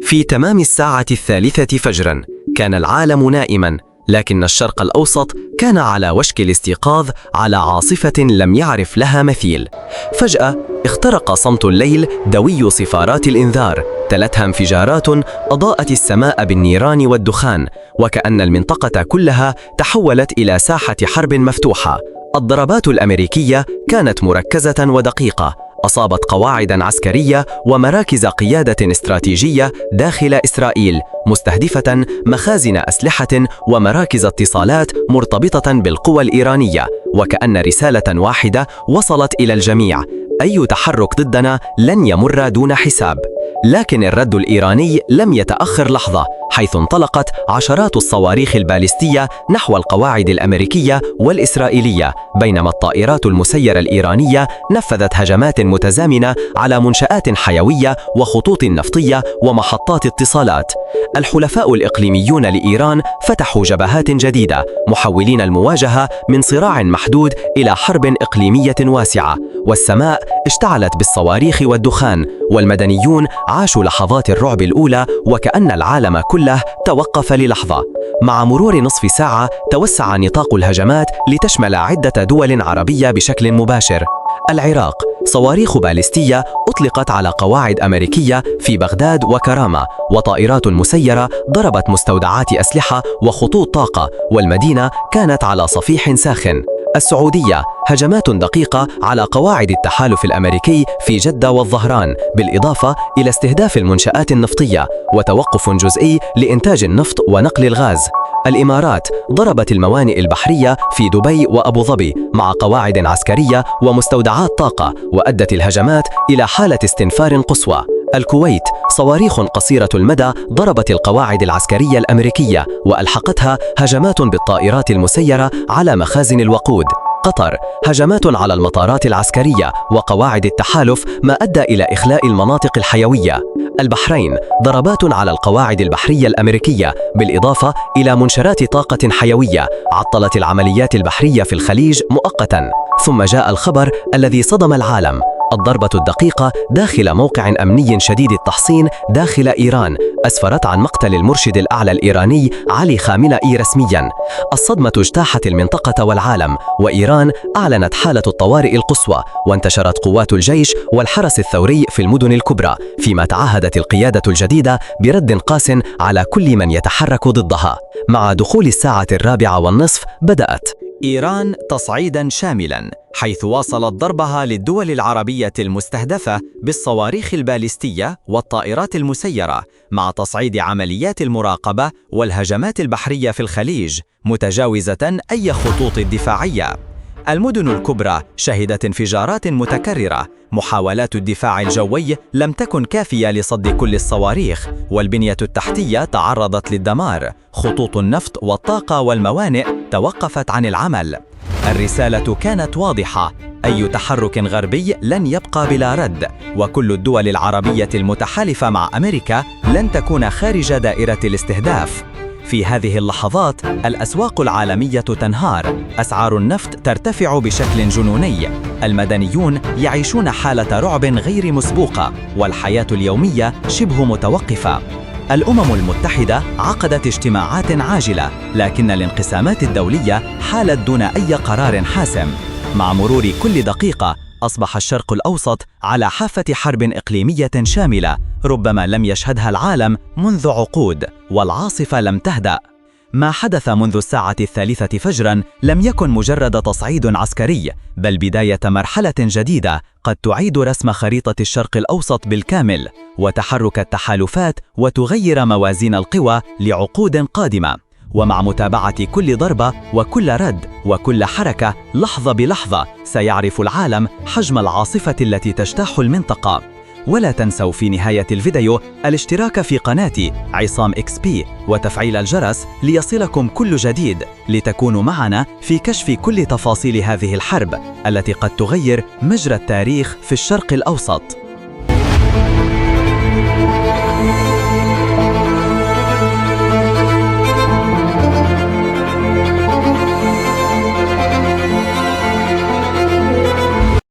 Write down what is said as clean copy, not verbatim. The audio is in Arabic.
في تمام الساعة 3 فجرا كان العالم نائما، لكن الشرق الأوسط كان على وشك الاستيقاظ على عاصفة لم يعرف لها مثيل. فجأة اخترق صمت الليل دوي صفارات الإنذار، تلتها انفجارات أضاءت السماء بالنيران والدخان، وكأن المنطقة كلها تحولت إلى ساحة حرب مفتوحة. الضربات الأمريكية كانت مركزة ودقيقة، أصابت قواعد عسكرية ومراكز قيادة استراتيجية داخل إسرائيل، مستهدفة مخازن أسلحة ومراكز اتصالات مرتبطة بالقوى الإيرانية. وكأن رسالة واحدة وصلت إلى الجميع: أي تحرك ضدنا لن يمر دون حساب. لكن الرد الإيراني لم يتأخر لحظة، حيث انطلقت عشرات الصواريخ البالستية نحو القواعد الأمريكية والإسرائيلية، بينما الطائرات المسيرة الإيرانية نفذت هجمات متزامنة على منشآت حيوية وخطوط نفطية ومحطات اتصالات. الحلفاء الإقليميون لإيران فتحوا جبهات جديدة، محولين المواجهة من صراع محدود إلى حرب إقليمية واسعة. والسماء اشتعلت بالصواريخ والدخان، والمدنيون عاشوا لحظات الرعب الأولى، وكأن العالم كله توقف للحظة. مع مرور نصف ساعة توسع نطاق الهجمات لتشمل عدة دول عربية بشكل مباشر. العراق: صواريخ باليستية أطلقت على قواعد أمريكية في بغداد وكرامة، وطائرات مسيرة ضربت مستودعات أسلحة وخطوط طاقة، والمدينة كانت على صفيح ساخن. السعودية: هجمات دقيقة على قواعد التحالف الأمريكي في جدة والظهران، بالإضافة إلى استهداف المنشآت النفطية وتوقف جزئي لإنتاج النفط ونقل الغاز. الإمارات: ضربت الموانئ البحرية في دبي وأبو ظبي مع قواعد عسكرية ومستودعات طاقة، وأدت الهجمات إلى حالة استنفار قصوى. الكويت: صواريخ قصيرة المدى ضربت القواعد العسكرية الأمريكية وألحقتها هجمات بالطائرات المسيرة على مخازن الوقود. قطر: هجمات على المطارات العسكرية وقواعد التحالف، ما أدى إلى إخلاء المناطق الحيوية. البحرين: ضربات على القواعد البحرية الأمريكية، بالإضافة إلى منشرات طاقة حيوية عطلت العمليات البحرية في الخليج مؤقتاً. ثم جاء الخبر الذي صدم العالم: الضربة الدقيقة داخل موقع أمني شديد التحصين داخل إيران أسفرت عن مقتل المرشد الأعلى الإيراني علي خامنئي رسمياً. الصدمة اجتاحت المنطقة والعالم، وإيران أعلنت حالة الطوارئ القصوى، وانتشرت قوات الجيش والحرس الثوري في المدن الكبرى، فيما تعهدت القيادة الجديدة برد قاس على كل من يتحرك ضدها. مع دخول الساعة 4:15 بدأت إيران تصعيداً شاملاً، حيث واصلت ضربها للدول العربية المستهدفة بالصواريخ البالستية والطائرات المسيرة، مع تصعيد عمليات المراقبة والهجمات البحرية في الخليج، متجاوزة أي خطوط دفاعية. المدن الكبرى شهدت انفجارات متكررة، محاولات الدفاع الجوي لم تكن كافية لصد كل الصواريخ، والبنية التحتية تعرضت للدمار، خطوط النفط والطاقة والموانئ توقفت عن العمل. الرسالة كانت واضحة: أي تحرك غربي لن يبقى بلا رد، وكل الدول العربية المتحالفة مع أمريكا لن تكون خارج دائرة الاستهداف. في هذه اللحظات الأسواق العالمية تنهار، أسعار النفط ترتفع بشكل جنوني، المدنيون يعيشون حالة رعب غير مسبوقة، والحياة اليومية شبه متوقفة. الأمم المتحدة عقدت اجتماعات عاجلة، لكن الانقسامات الدولية حالت دون أي قرار حاسم. مع مرور كل دقيقة أصبح الشرق الأوسط على حافة حرب إقليمية شاملة ربما لم يشهدها العالم منذ عقود، والعاصفة لم تهدأ. ما حدث منذ الساعة 3 فجراً لم يكن مجرد تصعيد عسكري، بل بداية مرحلة جديدة قد تعيد رسم خريطة الشرق الأوسط بالكامل، وتحرك التحالفات، وتغير موازين القوى لعقود قادمة. ومع متابعة كل ضربة وكل رد وكل حركة لحظة بلحظة، سيعرف العالم حجم العاصفة التي تجتاح المنطقة. ولا تنسوا في نهاية الفيديو الاشتراك في قناتي عصام XP وتفعيل الجرس ليصلكم كل جديد، لتكونوا معنا في كشف كل تفاصيل هذه الحرب التي قد تغير مجرى التاريخ في الشرق الأوسط.